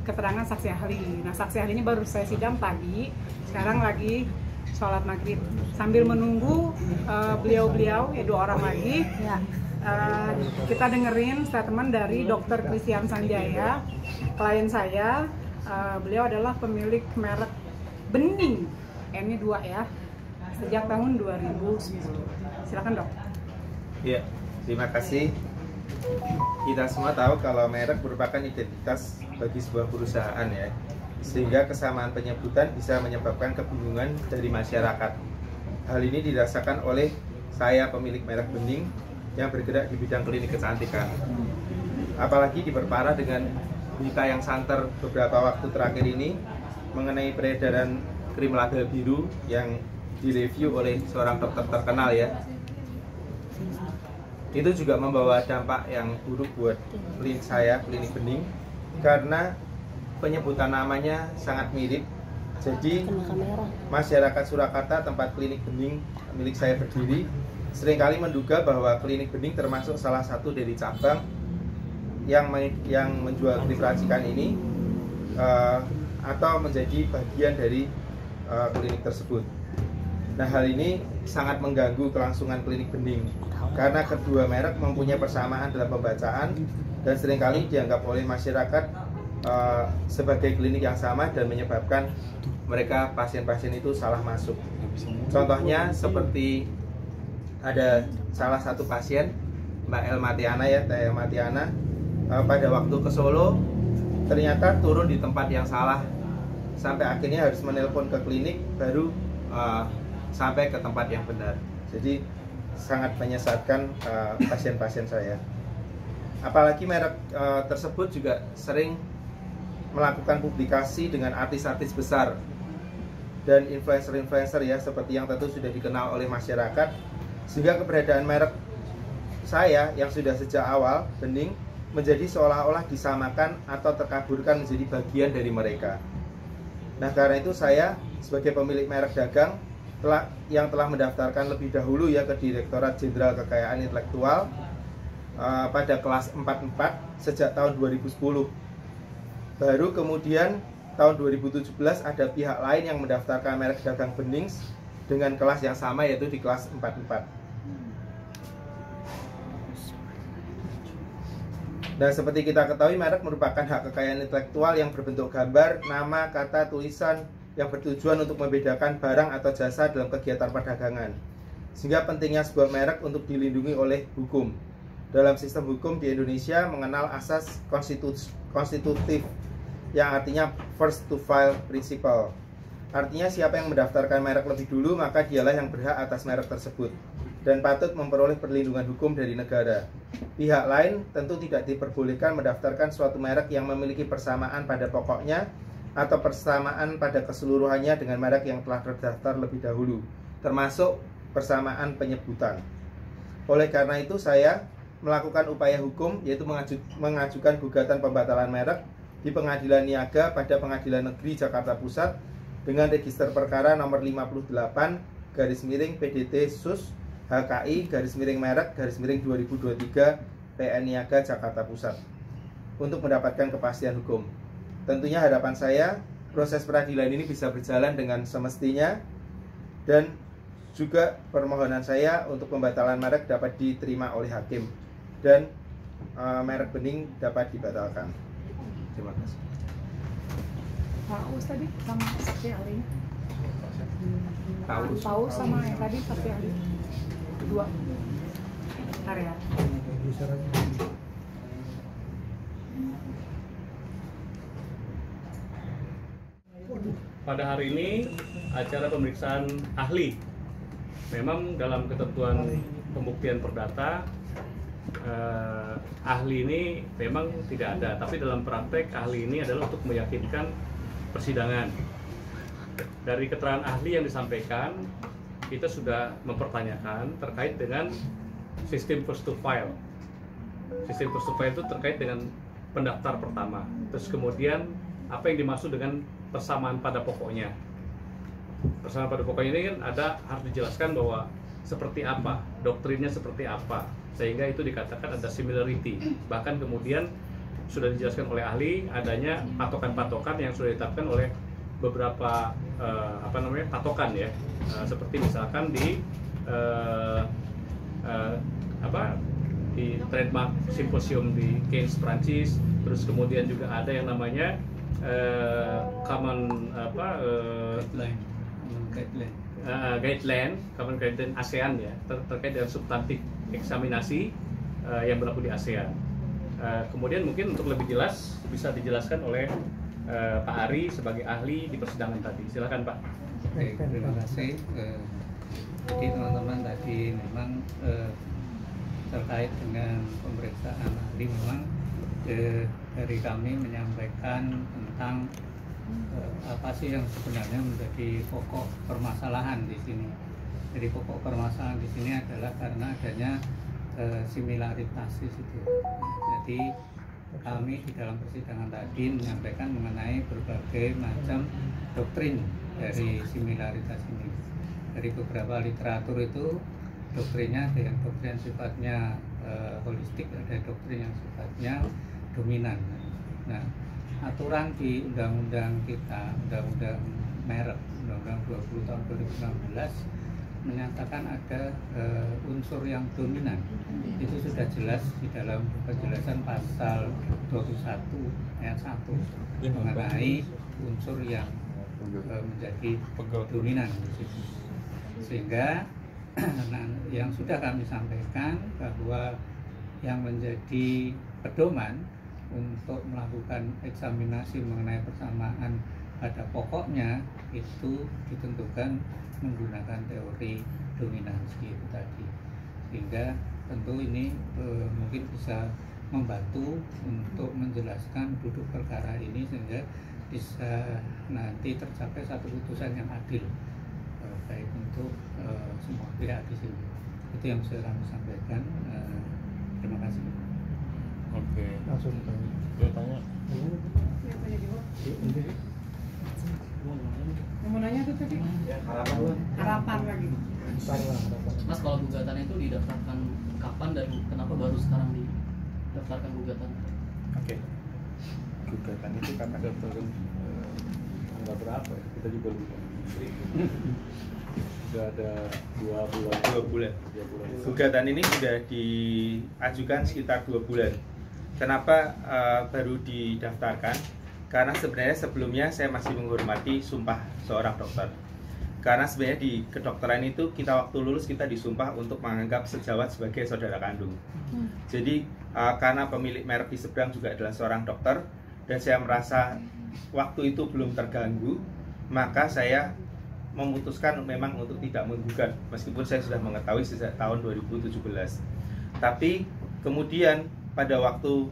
keterangan saksi ahli. Nah, saksi ahli ini baru saya sidang tadi, sekarang lagi sholat maghrib. Sambil menunggu beliau-beliau, ya 2 orang lagi, kita dengerin statement dari Dr. Christian Sanjaya, klien saya. Beliau adalah pemilik merek Bening, N-nya 2 ya, sejak tahun 2010. Silakan dok. Iya, terima kasih. Kita semua tahu kalau merek merupakan identitas bagi sebuah perusahaan ya, sehingga kesamaan penyebutan bisa menyebabkan kebingungan dari masyarakat. Hal ini dirasakan oleh saya, pemilik merek Bening yang bergerak di bidang klinik kecantikan. Apalagi diperparah dengan berita yang santer beberapa waktu terakhir ini mengenai peredaran krim label biru yang direview oleh seorang dokter terkenal ya. Itu juga membawa dampak yang buruk buat klinik saya, klinik Bening, karena penyebutan namanya sangat mirip. Jadi masyarakat Surakarta, tempat klinik Bening milik saya berdiri, seringkali menduga bahwa klinik Bening termasuk salah satu dari cabang yang menjual krim racikan ini, atau menjadi bagian dari klinik tersebut. Nah, hal ini sangat mengganggu kelangsungan klinik Bening karena kedua merek mempunyai persamaan dalam pembacaan dan seringkali dianggap oleh masyarakat sebagai klinik yang sama dan menyebabkan mereka pasien-pasien itu salah masuk. Contohnya seperti ada salah satu pasien, Mbak Elmatiana ya, Teh Elmatiana, pada waktu ke Solo ternyata turun di tempat yang salah sampai akhirnya harus menelpon ke klinik baru sampai ke tempat yang benar. Jadi sangat menyesatkan pasien-pasien saya. Apalagi merek tersebut juga sering melakukan publikasi dengan artis-artis besar dan influencer-influencer ya, seperti yang tentu sudah dikenal oleh masyarakat, sehingga keberadaan merek saya yang sudah sejak awal Bening menjadi seolah-olah disamakan atau terkaburkan menjadi bagian dari mereka. Nah, karena itu saya sebagai pemilik merek dagang yang telah mendaftarkan lebih dahulu ya ke Direktorat Jenderal Kekayaan Intelektual pada kelas 44 sejak tahun 2010. Baru kemudian tahun 2017 ada pihak lain yang mendaftarkan merek dagang Bening dengan kelas yang sama, yaitu di kelas 44. Dan seperti kita ketahui, merek merupakan hak kekayaan intelektual yang berbentuk gambar, nama, kata, tulisan yang bertujuan untuk membedakan barang atau jasa dalam kegiatan perdagangan. Sehingga pentingnya sebuah merek untuk dilindungi oleh hukum. Dalam sistem hukum di Indonesia mengenal asas konstitutif yang artinya first to file principle. Artinya siapa yang mendaftarkan merek lebih dulu, maka dialah yang berhak atas merek tersebut dan patut memperoleh perlindungan hukum dari negara. Pihak lain tentu tidak diperbolehkan mendaftarkan suatu merek yang memiliki persamaan pada pokoknya atau persamaan pada keseluruhannya dengan merek yang telah terdaftar lebih dahulu, termasuk persamaan penyebutan. Oleh karena itu saya melakukan upaya hukum, yaitu mengajukan gugatan pembatalan merek di Pengadilan Niaga pada Pengadilan Negeri Jakarta Pusat dengan register perkara nomor 58/PDT Sus HKI /merek /2023 PN Niaga Jakarta Pusat untuk mendapatkan kepastian hukum. Tentunya harapan saya proses peradilan ini bisa berjalan dengan semestinya, dan juga permohonan saya untuk pembatalan merek dapat diterima oleh hakim dan merek Bening dapat dibatalkan. Terima kasih. Pak Us tadi sama saksi ahlinya. Tahu sama yang tadi saksi ahli 2 area. Pada hari ini acara pemeriksaan ahli. Memang dalam ketentuan pembuktian perdata ahli ini memang tidak ada, tapi dalam praktek ahli ini adalah untuk meyakinkan persidangan. Dari keterangan ahli yang disampaikan, kita sudah mempertanyakan terkait dengan sistem first to file. Sistem first to file itu terkait dengan pendaftar pertama. Terus kemudian apa yang dimaksud dengan persamaan pada pokoknya. Persamaan pada pokoknya ini kan harus dijelaskan bahwa seperti apa, doktrinnya seperti apa, sehingga itu dikatakan ada similarity. Bahkan kemudian sudah dijelaskan oleh ahli, adanya patokan-patokan yang sudah ditetapkan oleh beberapa patokan ya, seperti misalkan di di trademark simposium di Cannes Prancis, terus kemudian juga ada yang namanya common guideline ASEAN ya, terkait dengan substantif eksaminasi yang berlaku di ASEAN. Kemudian mungkin untuk lebih jelas bisa dijelaskan oleh Pak Ari sebagai ahli di persidangan tadi. Silakan Pak. Baik, terima kasih. Jadi teman-teman tadi memang terkait dengan pemeriksaan ahli memang dari kami menyampaikan tentang apa sih yang sebenarnya menjadi pokok permasalahan di sini. Jadi pokok permasalahan di sini adalah karena adanya similaritas di situ. Jadi kami di dalam persidangan tadi menyampaikan mengenai berbagai macam doktrin dari similaritas ini. Dari beberapa literatur itu doktrinnya ada yang doktrin sifatnya holistik, ada doktrin yang sifatnya dominan. Nah, aturan di undang-undang kita, undang-undang merek, undang-undang 20 tahun 2016 menyatakan ada unsur yang dominan. Itu sudah jelas di dalam penjelasan pasal 21 ayat 1 mengenai unsur yang menjadi dominan di situ. Sehingga yang sudah kami sampaikan bahwa yang menjadi pedoman untuk melakukan eksaminasi mengenai persamaan pada pokoknya itu ditentukan menggunakan teori dominansi itu tadi, sehingga tentu ini mungkin bisa membantu untuk menjelaskan duduk perkara ini sehingga bisa nanti tercapai satu putusan yang adil baik untuk semua pihak di sini. Itu yang bisa kami sampaikan. Terima kasih. Oke. Langsung Tanya. Mau nanya tuh tadi harapan lagi. Mas, kalau gugatan itu didaftarkan kapan dan kenapa baru sekarang didaftarkan gugatan? Oke. Gugatan itu kapan daftarkan? Tanggal berapa ya? Kita juga lupa. Sudah ada 2 bulan. Gugatan ini sudah diajukan sekitar 2 bulan. Kenapa baru didaftarkan? Karena sebenarnya sebelumnya saya masih menghormati sumpah seorang dokter. Karena sebenarnya di kedokteran itu kita waktu lulus kita disumpah untuk menganggap sejawat sebagai saudara kandung. Jadi karena pemilik merek di seberang juga adalah seorang dokter dan saya merasa waktu itu belum terganggu, maka saya memutuskan memang untuk tidak menggugat meskipun saya sudah mengetahui sejak tahun 2017. Tapi kemudian pada waktu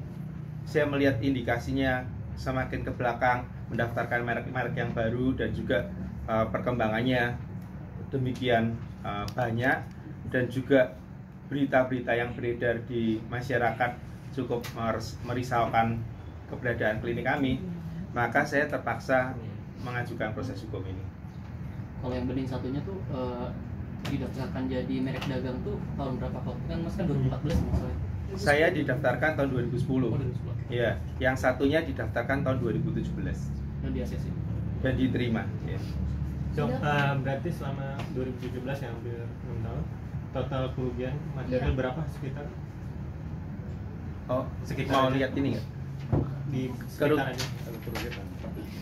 saya melihat indikasinya semakin ke belakang mendaftarkan merek-merek yang baru dan juga perkembangannya demikian banyak dan juga berita-berita yang beredar di masyarakat cukup merisaukan keberadaan klinik kami, maka saya terpaksa mengajukan proses hukum ini. Kalau yang bening satunya tuh didaftarkan jadi merek dagang tuh tahun berapa? Kan Mas kan 2014 maksudnya. Saya didaftarkan tahun 2010. Oh, 2010. Iya, yang satunya didaftarkan tahun 2017 Dan di ACC. dan diterima. Ya. Dok, berarti selama 2017 yang hampir 6 tahun, total kerugian material berapa sekitar? Oh, mau lihat ini nggak? Di sekitar aja.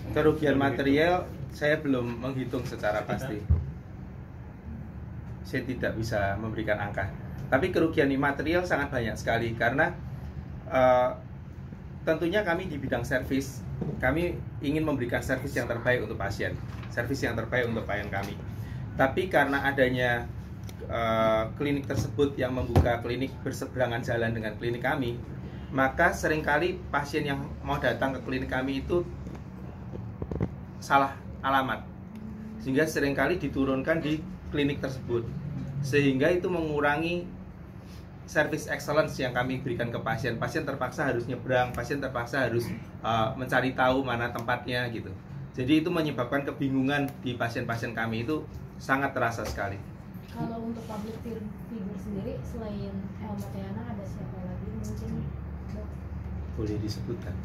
Kerugian material saya belum menghitung secara pasti. Saya tidak bisa memberikan angka. Tapi kerugian material sangat banyak sekali karena tentunya kami di bidang servis, kami ingin memberikan servis yang terbaik untuk pasien, servis yang terbaik untuk klien kami. Tapi karena adanya klinik tersebut yang membuka klinik berseberangan jalan dengan klinik kami, maka seringkali pasien yang mau datang ke klinik kami itu salah alamat, sehingga seringkali diturunkan di klinik tersebut, sehingga itu mengurangi service excellence yang kami berikan ke pasien. Pasien terpaksa harus nyebrang, pasien terpaksa harus mencari tahu mana tempatnya gitu. Jadi itu menyebabkan kebingungan di pasien-pasien kami itu sangat terasa sekali. Kalau untuk public figure sendiri selain Matiana ada siapa lagi mungkin? boleh disebutkan.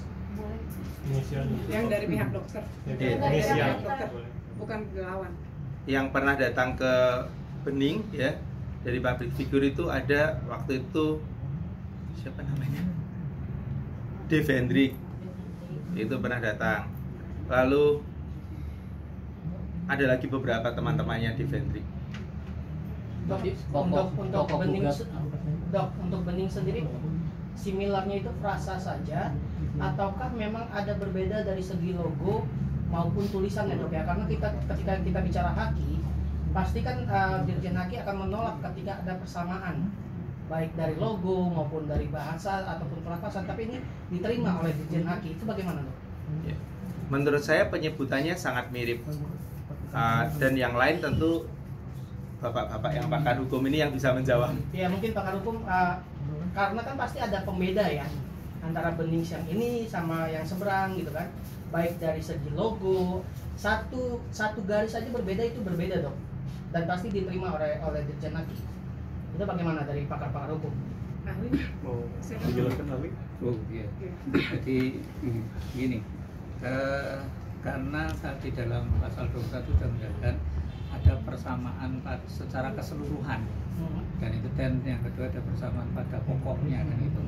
Inisial. Yang dari pihak dokter, Iya. Inisial. Dokter. bukan relawan. Yang pernah datang ke Bening ya, dari public figure itu ada waktu itu siapa namanya? Devendrik itu pernah datang. Lalu ada lagi beberapa teman-temannya Devendrik. Untuk Bening sendiri similarnya itu frasa saja ataukah memang ada berbeda dari segi logo maupun tulisannya dok ya? Karena ketika kita bicara haki pasti kan Dirjen Haki akan menolak ketika ada persamaan baik dari logo maupun dari bahasa ataupun pelafasan, tapi ini diterima oleh Dirjen Haki, itu bagaimana dok? Ya. Menurut saya penyebutannya sangat mirip. Dan yang lain tentu bapak-bapak yang pakar hukum ini yang bisa menjawab. Ya mungkin pakar hukum karena kan pasti ada pembeda ya antara Bening yang ini sama yang seberang gitu kan, baik dari segi logo satu garis saja berbeda, itu berbeda dok, dan pasti diterima oleh Dirjen Haki. Itu bagaimana dari pakar-pakar hukum? Ahli, Mau dijelaskan ahli? Oh iya. Jadi gini, karena saat di dalam pasal 21 sudah menjelaskan ada persamaan secara keseluruhan, dan itu, dan yang kedua ada persamaan pada pokoknya kan itu.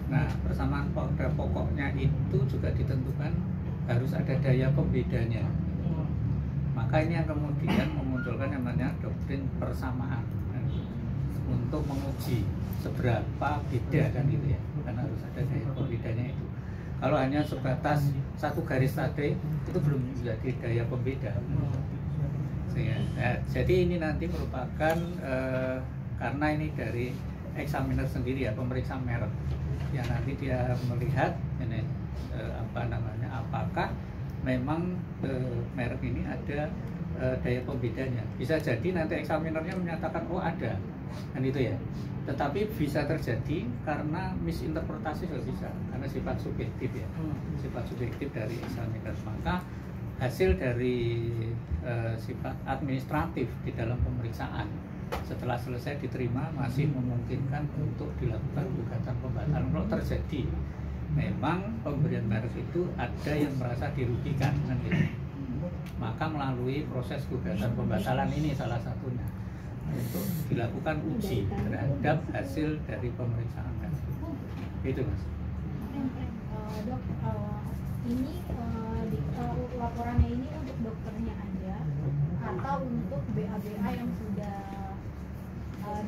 Nah, persamaan pada pokoknya itu juga ditentukan harus ada daya pembedanya. Maka ini yang kemudian memunculkan yang namanya doktrin persamaan untuk menguji seberapa beda kan gitu ya, karena harus ada daya pembedanya itu. Kalau hanya sebatas satu garis tadi itu belum menjadi daya pembeda. Jadi ini nanti merupakan karena ini dari examiner sendiri ya, pemeriksa merek yang nanti dia melihat ini apakah memang merek ini ada daya pembedanya. Bisa jadi nanti examinernya menyatakan oh ada kan itu ya, tetapi bisa terjadi karena misinterpretasi juga bisa, karena sifat subjektif ya, sifat subjektif dari examiner. Maka hasil dari sifat administratif di dalam pemeriksaan setelah selesai diterima masih memungkinkan untuk dilakukan gugatan pembatalan kalau terjadi memang pemberian merek itu ada yang merasa dirugikan kan gitu. Maka melalui proses gugatan pembatalan ini salah satunya untuk dilakukan uji terhadap hasil dari pemeriksaan kan. Itu mas. Dok, ini laporannya ini untuk dokternya aja atau untuk BA-BA yang sudah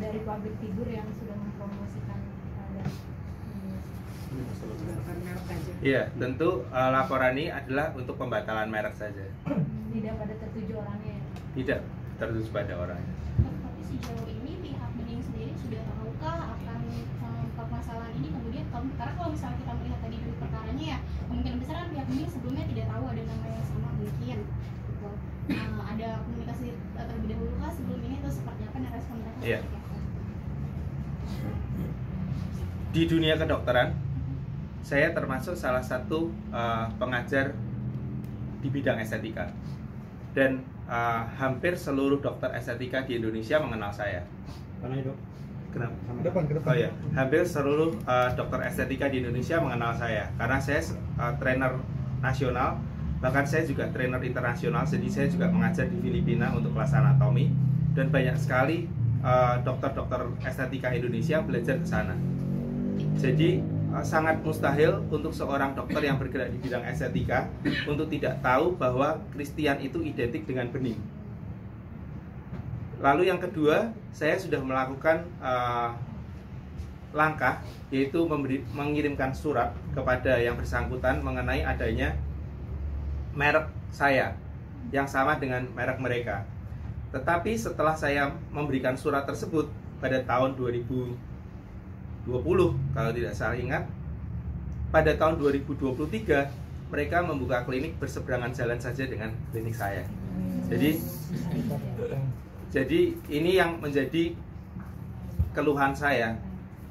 dari public figure yang sudah mempromosikan Iya, tentu laporan ini adalah untuk pembatalan merek saja. Tidak pada tertuju orangnya ya? Tidak tertuju pada orangnya. Tapi sejauh ini pihak Bening sendiri sudah tahukah akan permasalahan ini kemudian, karena kalau misalnya kita melihat tadi dulu perkaranya ya kemungkinan besar kan pihak Bening sebelumnya tidak tahu ada nama yang sama mungkin gitu. Ada komunikasi terlebih dahulu kah sebelum ini atau seperti apa dan respon mereka? Iya. Di dunia kedokteran saya termasuk salah satu pengajar di bidang estetika, dan hampir seluruh dokter estetika di Indonesia mengenal saya. Kenapa? Kedepan. Oh ya, hampir seluruh dokter estetika di Indonesia mengenal saya karena saya trainer nasional, bahkan saya juga trainer internasional. Jadi saya juga mengajar di Filipina untuk kelas anatomi, dan banyak sekali dokter-dokter estetika Indonesia belajar ke sana. Jadi sangat mustahil untuk seorang dokter yang bergerak di bidang estetika untuk tidak tahu bahwa Christian itu identik dengan Bening. Lalu yang kedua, saya sudah melakukan langkah, yaitu mengirimkan surat kepada yang bersangkutan mengenai adanya merek saya yang sama dengan merek mereka. Tetapi setelah saya memberikan surat tersebut pada tahun 2020, kalau tidak salah ingat, pada tahun 2023 mereka membuka klinik berseberangan jalan saja dengan klinik saya. Jadi ini yang menjadi keluhan saya,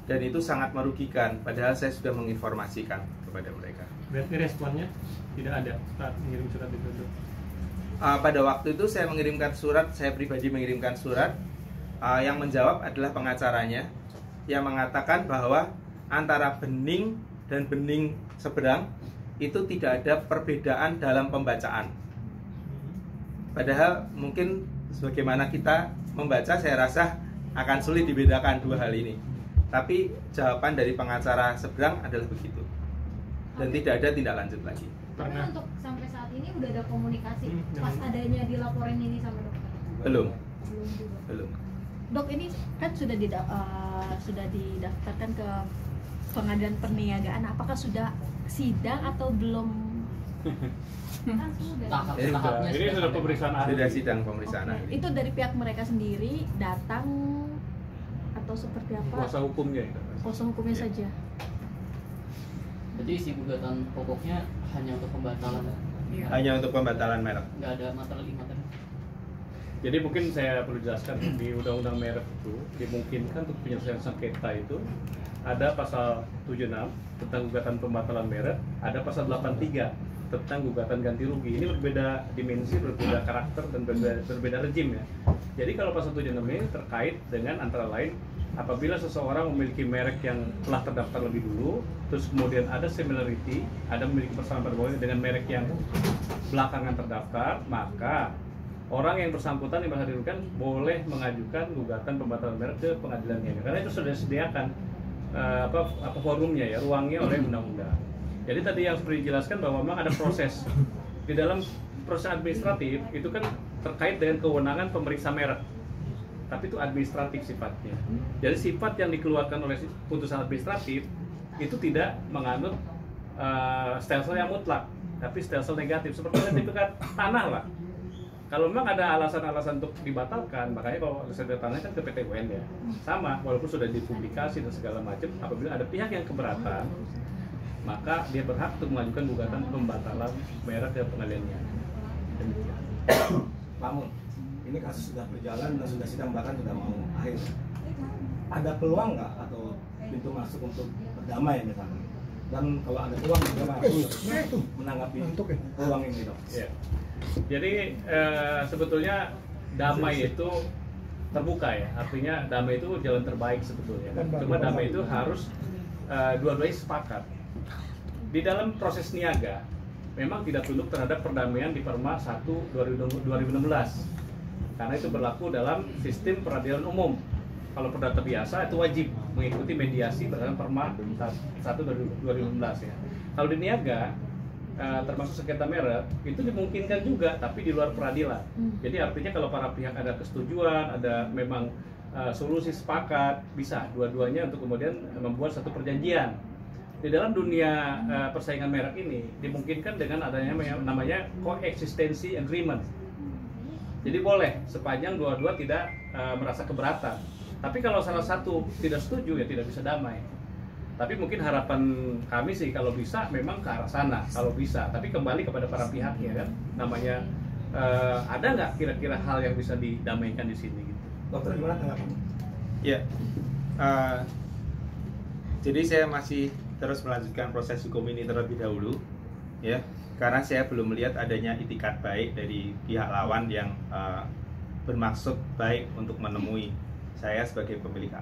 dan itu sangat merugikan, padahal saya sudah menginformasikan kepada mereka. Berarti responnya tidak ada saat mengirim surat itu? Pada waktu itu saya mengirimkan surat, saya pribadi mengirimkan surat, yang menjawab adalah pengacaranya yang mengatakan bahwa antara Bening dan bening seberang itu tidak ada perbedaan dalam pembacaan. Padahal mungkin sebagaimana kita membaca, saya rasa akan sulit dibedakan dua hal ini. Tapi jawaban dari pengacara seberang adalah begitu. Dan tidak ada tindak lanjut lagi. Tapi untuk sampai saat ini udah ada komunikasi pas adanya dilaporin ini sama dokter? Belum. Belum juga. Belum. Dok, ini kan sudah didaftarkan ke pengadilan perniagaan. Apakah sudah sidang atau belum? Kan sudah. Ini sudah pemeriksaan ahli. Sudah sidang pemeriksaan ahli. Itu dari pihak mereka sendiri datang atau seperti apa? Kuasa hukumnya itu. Kuasa hukumnya saja. Jadi isi gugatan pokoknya hanya untuk pembatalan, Iya. Hanya untuk pembatalan merek. nggak ada materi. Jadi mungkin saya perlu jelaskan, di Undang-Undang Merek itu dimungkinkan untuk penyelesaian sengketa itu ada pasal 76 tentang gugatan pembatalan merek, ada pasal 83 tentang gugatan ganti rugi. Ini berbeda dimensi, berbeda karakter, dan berbeda rejim ya. Jadi kalau pasal 76 ini terkait dengan antara lain apabila seseorang memiliki merek yang telah terdaftar lebih dulu, terus kemudian ada similarity, ada memiliki persamaan pada bawahnya dengan merek yang belakangan terdaftar, maka orang yang bersangkutan yang merasa dirugikan boleh mengajukan gugatan pembatalan merek ke pengadilan niaga, karena itu sudah disediakan apa forumnya ya, ruangnya oleh undang-undang. Jadi tadi yang seperti dijelaskan bahwa memang ada proses di dalam proses administratif itu kan terkait dengan kewenangan pemeriksa merek, tapi itu administratif sifatnya. Jadi sifat yang dikeluarkan oleh putusan administratif itu tidak menganut stelsel yang mutlak, tapi stelsel negatif seperti sertifikat tanah lah. Kalau memang ada alasan-alasan untuk dibatalkan, makanya kalau sertifikat tanah kan ke PT UN ya, sama walaupun sudah dipublikasi dan segala macam, apabila ada pihak yang keberatan, maka dia berhak untuk mengajukan gugatan pembatalan merek ke pengadilannya. Demikian. Pak Mun, ini kasus sudah berjalan dan sudah sidang, bahkan sudah mau akhir. Ada peluang nggak atau pintu masuk untuk berdamai misalnya? Dan kalau ada peluang, bagaimana menanggapi peluang ini, dok? Ya. Jadi sebetulnya damai itu terbuka ya, artinya damai itu jalan terbaik sebetulnya. Cuma damai itu harus dua-duanya sepakat. Di dalam proses niaga memang tidak tunduk terhadap perdamaian di Perma 1 2016 karena itu berlaku dalam sistem peradilan umum. Kalau perdata biasa itu wajib mengikuti mediasi berdasarkan Perma 1 2016 ya. Kalau di niaga termasuk sengketa merek itu dimungkinkan juga tapi di luar peradilan. Jadi artinya kalau para pihak ada kesetujuan, ada memang solusi sepakat, bisa dua-duanya untuk kemudian membuat satu perjanjian. Di dalam dunia persaingan merek ini dimungkinkan dengan adanya namanya coexistency agreement. Jadi boleh sepanjang dua-dua tidak merasa keberatan. Tapi kalau salah satu tidak setuju ya tidak bisa damai. Tapi mungkin harapan kami sih kalau bisa memang ke arah sana kalau bisa. Tapi kembali kepada para pihaknya kan, namanya ada nggak kira-kira hal yang bisa didamaikan di sini gitu. Dokter gimana tanggapannya? Ya, jadi saya masih terus melanjutkan proses hukum ini terlebih dahulu, ya, karena saya belum melihat adanya itikat baik dari pihak lawan yang bermaksud baik untuk menemui saya sebagai pemilik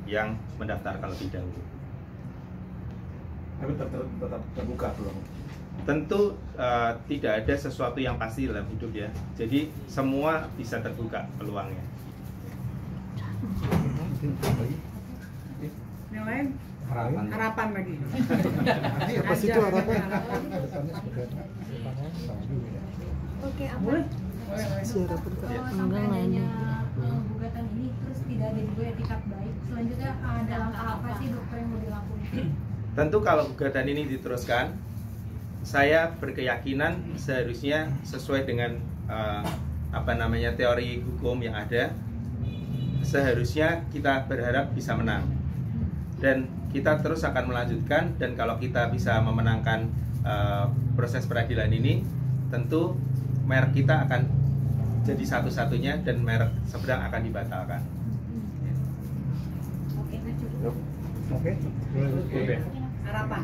yang mendaftarkan lebih dahulu. Tapi tetap terbuka peluang. Tentu tidak ada sesuatu yang pasti dalam hidup ya. Jadi semua bisa terbuka peluangnya. Yang lain? Harapan lagi. Apa sih itu harapan? Oke, apa? Kalau adanya gugatan ini terus tidak ada juga etikat baik, selanjutnya ada langkah apa sih dokter yang mau dilakukan? Tentu kalau gugatan ini diteruskan, saya berkeyakinan seharusnya sesuai dengan teori hukum yang ada, seharusnya kita berharap bisa menang. Dan kita terus akan melanjutkan, dan kalau kita bisa memenangkan proses peradilan ini, tentu merek kita akan jadi satu-satunya dan merek seberang akan dibatalkan. Oke. Harapan.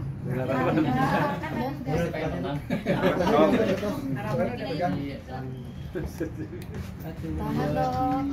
Tahan dong.